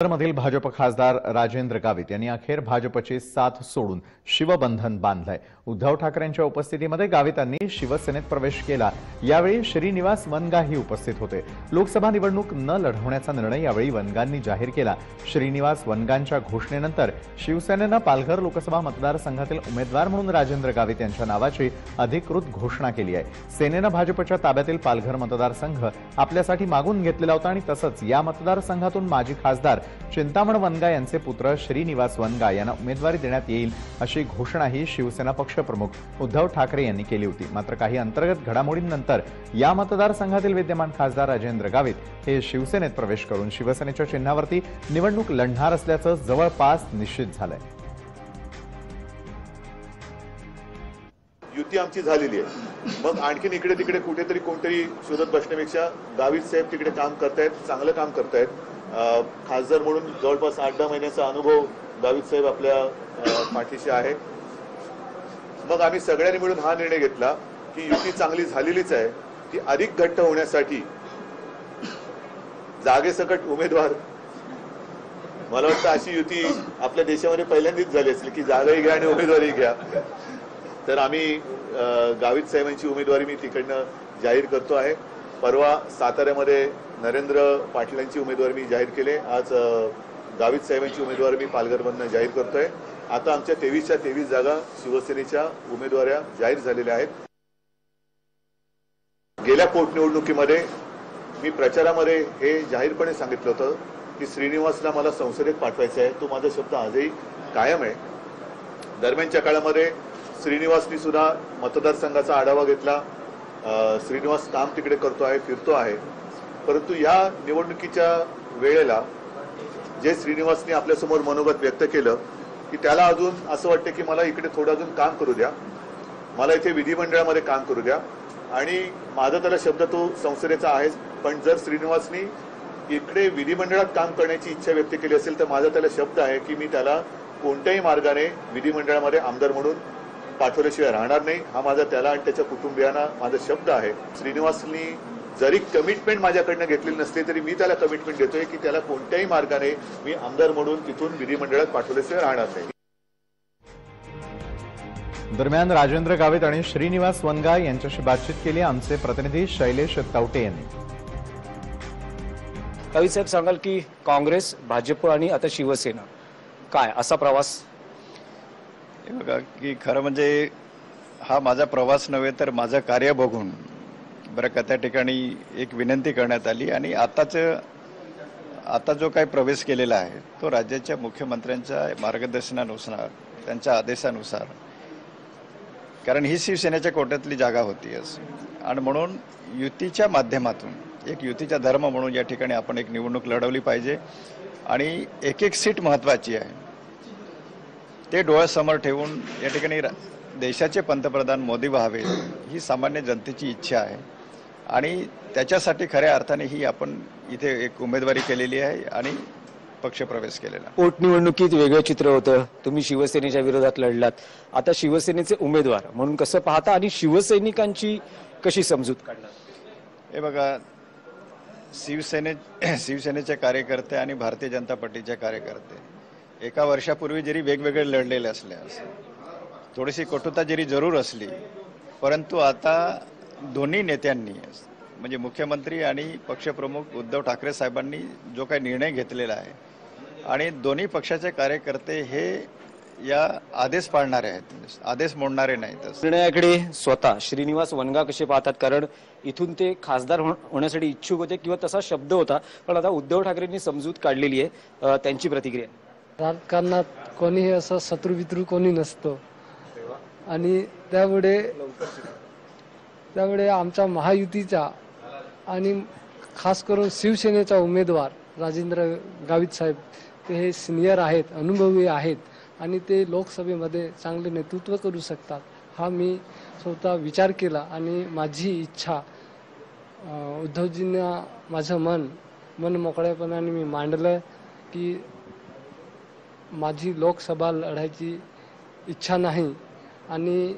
मधील भाजप खासदार राजेंद्र गावित यांनी अखेर भाजपची साथ सोडून शिवबंधन बांधलंय। उद्धव ठाकरेंच्या उपस्थितीमध्ये गावितांनी शिवसेनेत प्रवेश केला। यावेळी श्रीनिवास वनगाही उपस्थित होते। लोकसभा निवडणूक न लढवण्याचा निर्णय यावेळी वनगांनी जाहीर केला। श्रीनिवास वनगांच्या घोषणेनंतर शिवसेनेनं पालघर लोकसभा मतदारसंघातील उमेदवार म्हणून राजेंद्र गावित यांच्या नावाची अधिकृत घोषणा केली आहे। सेनेनं भाजपच्या ताब्यातील पालघर मतदारसंघ आपल्यासाठी मागून घेतलेला होता आणि तसंच या मतदारसंघातून माजी खासदार चिंतामण वनगा यांचे पुत्र श्रीनिवास वनगा यांना उमेदवारी देण्यात येईल अशी घोषणाही शिवसेना पक्षप्रमुख उद्धव ठाकरे यांनी केली होती। मात्र काही अंतर्गत घडामोडींनंतर या मतदारसंघातील विद्यमान खासदार राजेंद्र गावित हे शिवसेनेत प्रवेश करून शिवसेनेच्या चिन्हावरती निवडणूक लढणार असल्याचं जवळपास निश्चित झालंय। युती आमची झालेली आहे। मग आणखीन इकडे तिकडे कुठेतरी कोणतरी शोधत बसण्यापेक्षा गावित साहेब तिकडे काम करतायत, चांगलं काम करतायत। खासदार म्हणून जवळपास 8-10 महिन्याचा अनुभव गावित साहेब आपल्या पाठीशी आहे। मग आम्ही सगळ्यांनी मिळून हा निर्णय घेतला की युती चांगली झालेलीच आहे, ती अधिक घट्ट होण्यासाठी जागेसकट उमेदवार, मला वाटतं अशी युती आपल्या देशामध्ये पहिल्यांदाच झाली असेल की जागाही घ्या आणि उमेदवारी घ्या। तर आम्ही गावित साहेबांची उमेदवारी मी तिकडनं जाहीर करतो आहे। परवा साताऱ्यामध्ये नरेंद्र पाटलांची उमेदवारी मी जाहीर केले। आज गावित साहेबांची उमेदवारी मी पालघरमधनं जाहीर करतोय। आता आमच्या 23च्या 23 जागा शिवसेनेच्या उमेदवाऱ्या जाहीर झालेल्या आहेत। गेल्या पोटनिवडणुकीमध्ये मी प्रचारामध्ये हे जाहीरपणे सांगितलं होतं की श्रीनिवासला मला संसदेत पाठवायचं आहे। तो माझा शब्द आजही कायम आहे। दरम्यानच्या काळामध्ये श्रीनिवासनी सुद्धा मतदारसंघाचा आढावा घेतला। श्रीनिवास काम तिकडे करतो आहे, फिरतो आहे। परंतु या निवडणुकीच्या वेळेला जे श्रीनिवासनी आपल्यासमोर मनोगत व्यक्त केलं की त्याला अजून असं वाटतं की मला इकडे थोडं अजून काम करू द्या, मला इथे विधिमंडळामध्ये काम करू द्या। आणि माझा त्याला शब्द तो संसदेचा आहे, पण जर श्रीनिवासनी इकडे विधिमंडळात काम करण्याची इच्छा व्यक्त केली असेल तर माझा त्याला शब्द आहे की मी त्याला कोणत्याही मार्गाने विधिमंडळामध्ये आमदार म्हणून पाठवल्याशिवाय राहणार नाही। हा माझा त्याला आणि त्याच्या कुटुंबियांना माझा शब्द आहे। श्रीनिवासनी जरी कमिटमेंट माझ्याकडनं घेतलेली नसली तरी मी त्याला कमिटमेंट देतोय की त्याला कोणत्याही मार्गाने मी आमदार म्हणून तिथून विधिमंडळात पाठवल्याशिवाय राहणार नाही। दरम्यान राजेंद्र गावित आणि श्रीनिवास वनगा यांच्याशी बातचीत केली आमचे प्रतिनिधी शैलेश तावटे यांनी। गावित साहेब, सांगाल की काँग्रेस, भाजप आणि आता शिवसेना काय असा प्रवास? बघा की खरं म्हणजे हा माझा प्रवास नव्हे तर माझं कार्य बघून बरं का त्या ठिकाणी एक विनंती करण्यात आली आणि आता जो काही प्रवेश केलेला आहे तो राज्याच्या मुख्यमंत्र्यांच्या मार्गदर्शनानुसार, त्यांच्या आदेशानुसार, कारण ही शिवसेनेच्या कोट्यातली जागा होती आणि म्हणून युतीच्या माध्यमातून एक युतीचा धर्म म्हणून या ठिकाणी आपण एक निवडणूक लढवली पाहिजे आणि एक सीट महत्त्वाची आहे ते डोळ्यासमोर ठेवून या ठिकाणी देशाचे पंतप्रधान मोदी व्हावे ही सामान्य जनतेची इच्छा आहे आणि त्याच्यासाठी खऱ्या अर्थाने ही आपण इथे एक उमेदवारी केलेली आहे आणि पक्षप्रवेश केलेला। पोटनिवडणुकीत वेगळं चित्र होतं, तुम्ही शिवसेनेच्या विरोधात लढलात, आता शिवसेनेचे उमेदवार म्हणून कसं पाहता आणि शिवसैनिकांची कशी समजूत काढणार? हे बघा, शिवसेनेचे कार्यकर्ते आणि भारतीय जनता पार्टीचे कार्यकर्ते एका वर्षापूर्वी जरी वेगवेगळे लढलेले असल्यास थोडीशी कटुता जरी जरूर असली, परंतु आता दोन्ही नेत्यांनी म्हणजे मुख्यमंत्री आणि पक्षप्रमुख उद्धव ठाकरे साहेबांनी जो काही निर्णय घेतलेला आहे आणि दोन्ही पक्षाचे कार्यकर्ते हे या आदेश पाळणारे आहेत, आदेश मोडणारे नाहीत। निर्णयाकडे स्वतः श्रीनिवास वनगा कसे पाहतात? कारण इथून ते खासदार होण्यासाठी इच्छुक होते किंवा तसा शब्द होता, पण आता उद्धव ठाकरेंनी समजूत काढलेली आहे, त्यांची प्रतिक्रिया? राजकारणात कोणीही असं शत्रुवित्रू कोणी नसतं आणि त्यामुळे आमच्या महायुतीचा आणि खास करून शिवसेनेचा उमेदवार राजेंद्र गावित साहेब हे सिनियर आहेत, अनुभवी आहेत आणि ते लोकसभेमध्ये चांगले नेतृत्व करू शकतात हा मी स्वतः विचार केला आणि माझी इच्छा उद्धवजींना माझं मन मोकळेपणाने मी मांडलं की माझी लोकसभा लढायची इच्छा नाही आणि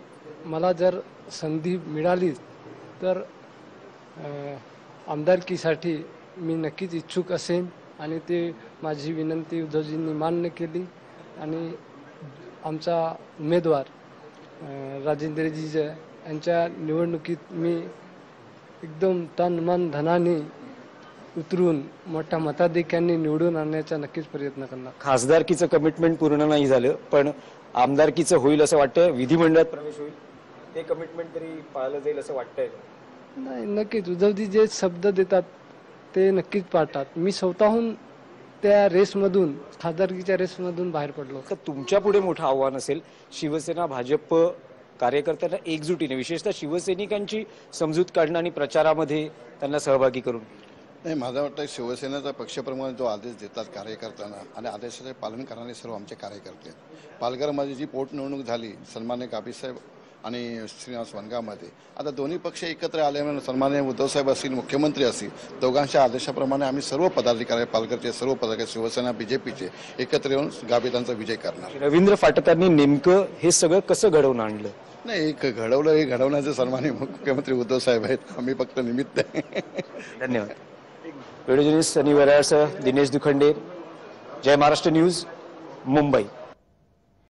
मला जर संधी मिळाली तर आमदारकीसाठी मी नक्कीच इच्छुक असेन आणि ते माझी विनंती उद्धवजींनी मान्य केली आणि आमचा उमेदवार राजेंद्रजी यांच्या निवडणुकीत मी एकदम तन मन धनाने उतरून मोठ्या मताधिक्यांनी निवडून आणण्याचा नक्कीच प्रयत्न करणार. खासदारकीचं कमिटमेंट पूर्ण नाही झालं, पण आमदारकीचं होईल असं वाटतं. विधिमंडळात प्रवेश होईल, ते कमिटमेंट तरी पाळलं जाईल असं वाटतंय. नाही, नक्कीच उद्धवजी जे शब्द देतात ते नक्कीच पाळतात. मी स्वतःहून त्या रेसमधून, खासदारकीच्या रेसमधून बाहेर पडलो. तर तुमच्या पुढे मोठं आव्हान असेल शिवसेना भाजप कार्यकर्त्यांना एकजुटीने, विशेषतः शिवसैनिकांची समजूत काढणं आणि प्रचारामध्ये त्यांना सहभागी करून. नाही, माझं वाटतं शिवसेनेचा पक्षप्रमुख जो आदेश देतात कार्यकर्त्यांना आणि आदेशाचे पालन करणारे सर्व आमचे कार्यकर्ते आहेत. पालघरमध्ये जी पोटनिवडणूक झाली सन्मान्य गावितसाहेब आणि श्रीनिवास वनगामध्ये, आता दोन्ही पक्ष एकत्र आल्यामुळे सन्मान्य उद्धवसाहेब असतील, मुख्यमंत्री असतील, दोघांच्या आदेशाप्रमाणे आम्ही सर्व पदाधिकारी, पालघरचे सर्व पदाधिकारी, शिवसेना बीजेपीचे एकत्र येऊन गावितांचा विजय करणार. रवींद्र फाटकांनी नेमकं हे सगळं कसं घडवून आणलं? नाही, एक घडवलं, हे घडवण्याचे सन्मान्य मुख्यमंत्री उद्धवसाहेब आहेत, आम्ही फक्त निमित्त आहे. धन्यवाद. व्हिडिओ जर्नलिस्ट सनी वराळसह दिनेश दुखंडे, जय महाराष्ट्र न्यूज, मुंबई.